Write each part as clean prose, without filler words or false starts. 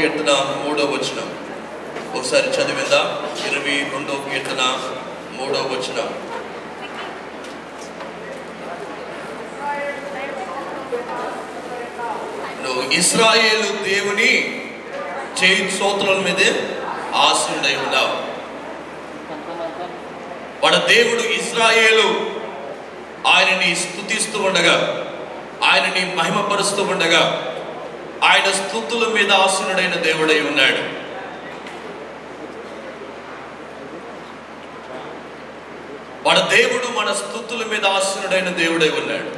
కీర్తన 3వ వచనం ఒకసారి చదివిందాం. 22వ కీర్తన 3వ వచనం. నువ్వు ఇశ్రాయేలు దేవుని చేయి స్తోత్రాల మీదే ఆశీనుడై ఉన్నావు. వాడు దేవుడు ఇశ్రాయేలు ఆయనని స్తుతిస్తూ ఉండగా, ఆయనని మహిమపరుస్తూ ఉండగా, ఆయన స్తుతుల మీద ఆసీనుడైన దేవుడై ఉన్నాడు. వాడు దేవుడు మన స్తుతుల మీద ఆసీనుడైన దేవుడై ఉన్నాడు.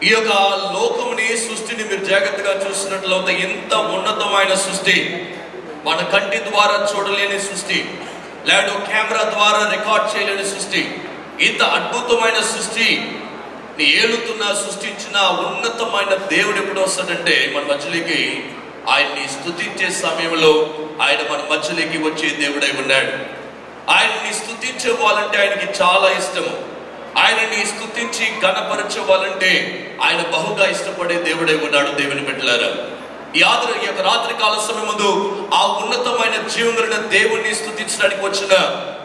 ఈ యొక్క లోకముని, సృష్టిని మీరు జాగ్రత్తగా చూసినట్లయితే ఎంత ఉన్నతమైన సృష్టి, మన కంటి ద్వారా చూడలేని సృష్టి, లేదా కెమెరా ద్వారా రికార్డ్ చేయలేని సృష్టి, ఇంత అద్భుతమైన సృష్టి ఏలుతున్న సృష్టించిన ఉన్నతమైన దేవుడు ఎప్పుడు వస్తాడంటే మన మధ్యలోకి, ఆయన్ని స్తుతించే సమయంలో ఆయన మన మధ్యలోకి వచ్చే దేవుడై ఉన్నాడు. ఆయన్ని స్తుతించే వాళ్ళంటే ఆయనకి చాలా ఇష్టము. ఆయనని స్తుతించి ఘనపరచే వాళ్ళంటే ఆయన బహుగా ఇష్టపడే దేవుడై ఉన్నాడు. దేవుని బిడ్డలారా, ఈ యొక్క రాత్రి కాల సమయముందు ఆ ఉన్నతమైన జీవమున్న దేవుణ్ణి స్తుతించడానికి వచ్చిన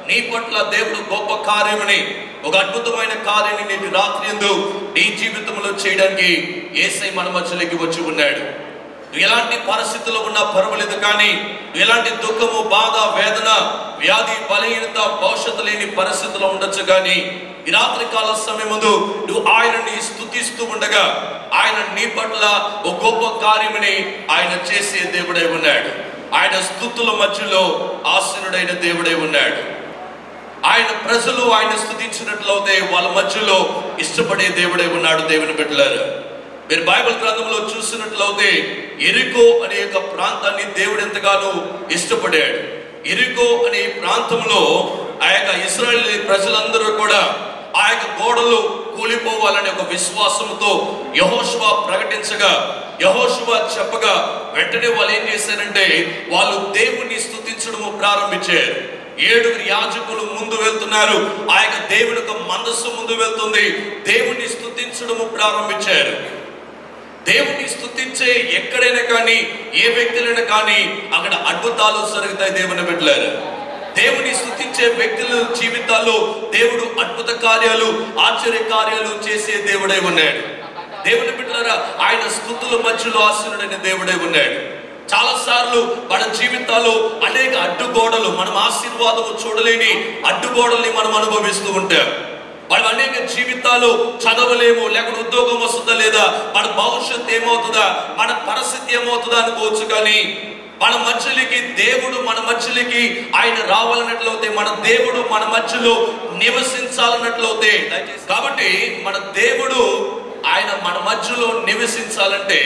నీ పట్ల దేవుడు గొప్ప కార్యమని, ఒక అద్భుతమైన కార్యాన్ని నేటి రాత్రి యందు నీ జీవితంలో చేయడానికి యేసయ్య మన మధ్యలోకి వచ్చి ఉన్నాడు. ఎలాంటి పరిస్థితుల్లో ఉన్నా పర్వాలేదు, కానీ ఎలాంటి దుఃఖము, బాధ, వేదన, వ్యాధి, బలహీనత, భవిష్యత్తు లేని పరిస్థితుల్లో ఉండొచ్చు, కానీ ఈ రాత్రి కాల సమయముందు నువ్వు ఆయనని స్తుతిస్తూ ఉండగా ఆయన నీ పట్ల ఒక గొప్ప కార్యమని ఆయన చేసే దేవుడై ఉన్నాడు. ఆయన స్తుతుల మధ్యలో ఆసీనుడైన దేవుడై ఉన్నాడు. ఆయన ప్రజలు ఆయన స్తుతించినట్లయితే వాళ్ళ మధ్యలో ఇష్టపడే దేవుడై ఉన్నాడు. దేవుని బిడ్డలారా, మీరు బైబిల్ గ్రంథంలో చూసినట్లయితే ఎరికో అనే యొక్క ప్రాంతాన్ని దేవుడు ఎంతగానో ఇష్టపడాడు. ఎరికో అనే ప్రాంతంలో ఆ యొక్క ఇశ్రాయేలు ప్రజలందరూ కూడా ఆ యొక్క గోడలు కూలిపోవాలనే ఒక విశ్వాసంతో యెహోషువ ప్రకటించగా, యెహోషువ చెప్పగా వెంటనే వాళ్ళు ఏం చేశారంటే వాళ్ళు దేవుణ్ణి స్తుతించడం ప్రారంభించారు. 7 యాజకులు ముందు వెళ్తున్నారు. ఆ యొక్క దేవుని యొక్క మందస్సు ముందు వెళ్తుంది. దేవుణ్ణి స్తుతించడం ప్రారంభించారు. దేవుణ్ణి స్తుతించే ఎక్కడైనా కానీ, ఏ వ్యక్తులైనా కానీ అక్కడ అద్భుతాలు జరుగుతాయి. దేవుని బిడ్డలారా, దేవుని స్తుతించే వ్యక్తుల జీవితాల్లో దేవుడు అద్భుత కార్యాలు, ఆశ్చర్య కార్యాలు చేసే దేవుడై ఉన్నాడు. దేవుని బిడ్డలారా, ఆయన స్తుతుల మధ్యలో ఆసీనుడైన దేవుడై ఉన్నాడు. చాలా సార్లు మన జీవితాల్లో అనేక అడ్డుగోడలు, మనం ఆశీర్వాదము చూడలేని అడ్డుగోడల్ని మనం అనుభవిస్తూ ఉంటాం. మనం అనేక జీవితాలు చదవలేము, లేకపోతే ఉద్యోగం వస్తుందా లేదా, మన భవిష్యత్తు ఏమవుతుందా, మన పరిస్థితి ఏమవుతుందా అనుకోవచ్చు, కానీ మన మధ్యలోకి దేవుడు, మన మధ్యలోకి ఆయన రావాలన్నట్లయితే, మన దేవుడు మన మధ్యలో నివసించాలన్నట్లయితే, కాబట్టి మన దేవుడు ఆయన మన మధ్యలో నివసించాలంటే,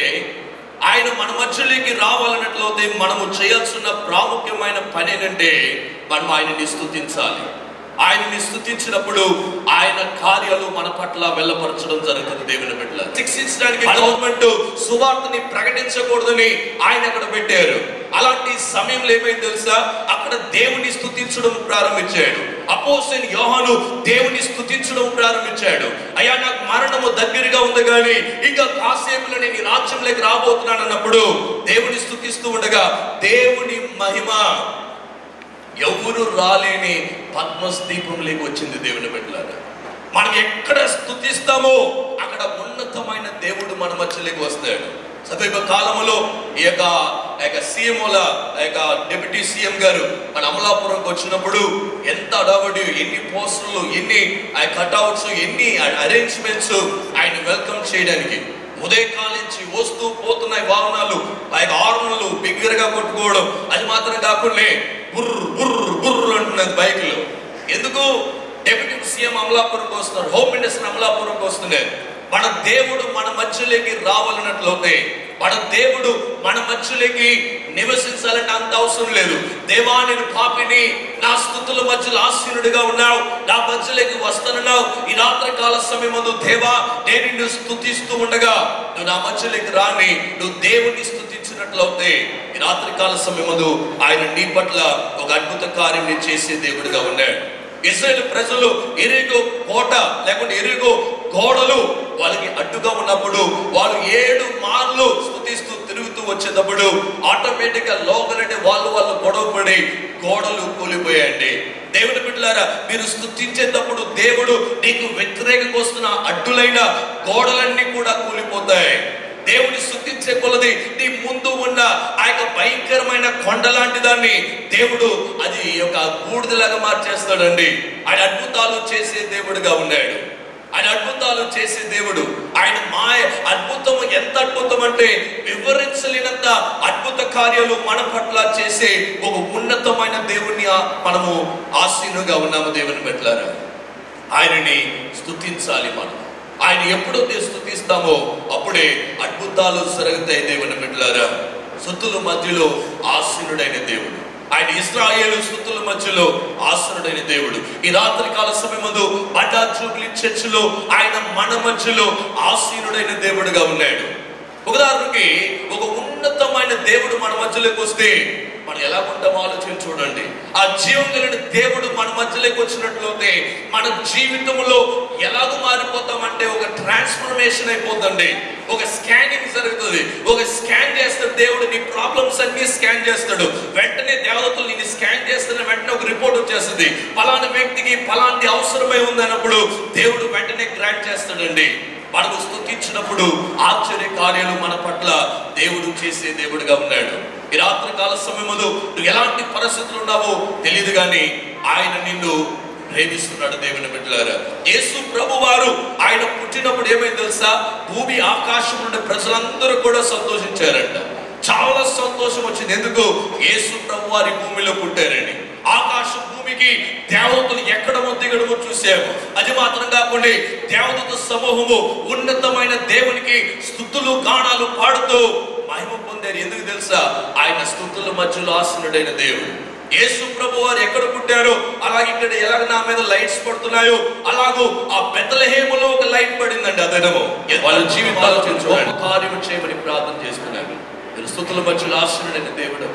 ఆయన మన మధ్యలోకి రావాలన్నట్లయితే మనము చేయాల్సిన ప్రాముఖ్యమైన పని ఏంటంటే మనం ఆయనని స్తుతించాలి. ఆయనని స్తుతించినప్పుడు ఆయన కార్యాలు మన పట్ల వెళ్ళపరచడం జరుగుతుంది. దేవుని బిడ్డల శిక్షించడానికి గవర్నమెంట్ సువార్తని ప్రకటించకూడదని ఆయన అక్కడ పెట్టారు. అలాంటి సమయంలో ఏమైంది తెలుసా, అక్కడ దేవుని స్తుతించడం ప్రారంభించాడు. అపోస్తలుడైన యోహాను దేవుని స్తుతించడం ప్రారంభించాడు. అయ్యా, నాకు మరణము దగ్గరగా ఉంది, కానీ ఇంకా కాసేపులో నేను ఈ రాజ్యంలోకి రాబోతున్నాను అన్నప్పుడు దేవుని స్తుతిస్తూ ఉండగా దేవుని మహిమ ఎవరు రాలేని పద్మస్ దీపంలోకి వచ్చింది. దేవుని బిడ్డలారా, మనం ఎక్కడ స్తుతిస్తామో అక్కడ ఉన్నతమైన దేవుడు మన మధ్యలోకి వస్తాడు. సమీప కాలంలో ఈ యొక్క సీఎంల డిప్యూటీ సీఎం గారు మన అమలాపురంకి వచ్చినప్పుడు ఎంత అడవడి, ఎన్ని పోస్టర్లు, ఎన్ని కట్అవుట్స్, ఎన్ని అరేంజ్మెంట్స్ ఆయన వెల్కమ్ చేయడానికి. ఉదయకాలం నుంచి వస్తూ పోతున్నాయి వాహనాలు, ఆ యొక్క హార్న్లు బిగ్గరగా కొట్టుకోవడం. అది మాత్రం కాకుండా బుర్ర బుర్ర బుర్ర అంటున్నది బైక్లు. ఎందుకు? డిప్యూటీ సీఎం అమలాపురంకి వస్తున్నారు, హోమ్ మినిస్టర్ అమలాపురంకి వస్తున్నారు. మన దేవుడు మన మధ్యలోకి రావాలన్నట్లయితే, మన దేవుడు మన మధ్యలోకి నివసించాలంటే అంత అవసరం లేదు. దేవా, నేను పాపిని, నా స్తుతుల మధ్యలో ఆసీనుడిగా ఉన్నావు, నా మధ్యలోకి వస్తానన్నావు. ఈ రాత్రి కాల సమయమందు దేవా, నేను నిన్ను స్తుతిస్తూ ఉండగా నువ్వు నా మధ్యలోకి రాని, నువ్వు దేవుని స్తుతించినట్లయితే ఈ రాత్రి కాల సమయమందు ఆయన నీ పట్ల ఒక అద్భుత కార్యం చేసే దేవుడిగా ఉన్నాడు. ఇశ్రాయేలు ప్రజలు ఎరిగో కోట లేకుంటే ఎరిగో గోడలు వాళ్ళకి అడ్డుగా ఉన్నప్పుడు వాళ్ళు 7 మార్లు స్తుతిస్తూ తిరుగుతూ వచ్చేటప్పుడు ఆటోమేటిక్గా లోకలంటే వాళ్ళు గొడవ పడి గోడలు కూలిపోయాయండి. దేవుని బిడ్డలారా, మీరు స్తుతించేటప్పుడు దేవుడు నీకు వ్యతిరేకంగా వస్తున్న అడ్డులైన గోడలన్నీ కూడా కూలిపోతాయి. దేవుని స్తుతించే కొలది నీ ముందు ఉన్న ఆ యొక్క భయంకరమైన కొండ లాంటి దాన్ని దేవుడు అది ఒక బూడిదలాగా మార్చేస్తాడండి. ఆయన అద్భుతాలు చేసే దేవుడుగా ఉన్నాడు. ఆయన అద్భుతాలు చేసే దేవుడు. ఆయన అద్భుతం ఎంత అద్భుతం అంటే వివరించలేనంత అద్భుత కార్యాలు మన పట్ల చేసే ఒక ఉన్నతమైన దేవుణ్ణి మనము ఆసీనుగా ఉన్నాము. దేవుని బిడ్డలారా, ఆయనని స్తుతించాలి. మనం ఆయన ఎప్పుడైతే స్తుతిస్తామో అప్పుడే అద్భుతాలు జరుగుతాయి. దేవుని బిడ్డలారా, స్తుతుల మధ్యలో ఆసీనుడైన దేవుడు ఆయన. ఇశ్రాయేలు స్తుతుల మధ్యలో ఆసీనుడైన దేవుడు. ఈ రాత్రి కాల సమయమందు మన్నా జూబ్లీ చర్చిలో ఆయన మన మధ్యలో ఆసీనుడైన దేవుడుగా ఉన్నాడు. ఉదాహరణకి ఒక ఉన్నతమైన దేవుడు మన మధ్యలోకి వస్తే మనం ఎలా ఉంటామో ఆలోచన చూడండి. ఆ జీవం కలిగిన దేవుడు మన మధ్యలోకి వచ్చినట్లయితే మన జీవితంలో ఎలాగో మారిపోతామంటే ఒక ట్రాన్స్ఫర్మేషన్ అయిపోతుంది. ఒక స్కానింగ్ జరుగుతుంది. ఒక స్కాన్ చేస్తాడు దేవుడు, నీ ప్రాబ్లమ్స్ అన్ని స్కాన్ చేస్తాడు. వెంటనే దేవతలు నిన్ను స్కాన్ చేస్తున్న వెంటనే ఒక రిపోర్ట్ వచ్చేస్తుంది. ఫలానా వ్యక్తికి ఫలాంటి అవసరమై ఉంది అన్నప్పుడు దేవుడు వెంటనే గ్రాంట్ చేస్తాడండి. మనకు స్తుతించినప్పుడు ఆశ్చర్య కార్యాలు మన పట్ల దేవుడు చేసే దేవుడుగా ఉన్నాడు. ఈ రాత్రి కాల సమయములో నువ్వు ఎలాంటి పరిస్థితులు ఉన్నావో తెలియదు కానీ ఆయన నిన్ను ప్రేమిస్తున్నాడు. దేవుని బిడ్డలారా, యేసు ప్రభు వారు ఆయన పుట్టినప్పుడు ఏమైంది తెలుసా? భూమి ఆకాశం నుండి ప్రజలందరూ కూడా సంతోషించారంట. చాలా సంతోషం వచ్చింది. ఎందుకు? యేసు ప్రభు వారి భూమిలో పుట్టారని. ఆకాశం భూమికి దేవతలు ఎక్కడమో దిగడమో చూసాము. అది మాత్రం కాకుండా దేవతల సమూహము ఉన్నతమైన దేవునికి స్తుతులు గానాలు పాడుతూ మహిమ పొందారు. ఎందుకు తెలుసా? ఆయన స్తుతుల మధ్యలో ఆసీనుడైన దేవుడు. యేసు ప్రభు వారు ఎక్కడ పుట్టారో అలాగే ఇక్కడ ఎలాగ నా మీద లైట్స్ పడుతున్నాయో అలాగూ ఆ బెత్లెహేములో ఒక లైట్ పడిందండి. అదనము వాళ్ళ జీవితాలు కార్యం చేయమని ప్రార్థన చేసుకున్నారు. స్తుతుల మధ్యలో ఆసీనుడైన దేవుడు.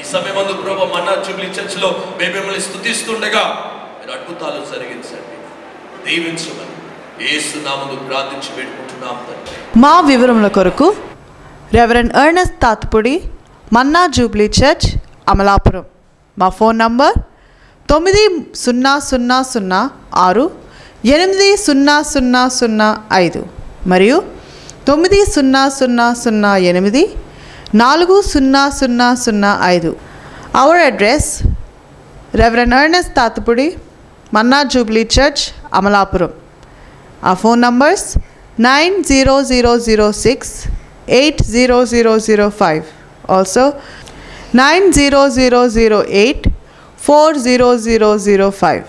ఈ సమయమందు ప్రభు మన్నా జూబ్లీ చర్చిలో మేము మిమ్మల్ని స్తుతిస్తుండగా మీరు అద్భుతాలు జరిగించండి, దీవించమని యేసు నామములో ప్రార్థించి వేడుకుంటున్నాం తండ్రి. మా వివరముల కొరకు రెవరెండ్ ఎర్నెస్ట్ తాతపుడి, మన్నా జూబ్లీ చర్చ్, అమలాపురం. మా ఫోన్ నంబర్ 9006800005 మరియు 9008400005. Our address, Reverend Ernest Tatapudi, Manna Jubilee Church, Amalapuram. Our phone numbers 90006 80005. Also 90008 40005.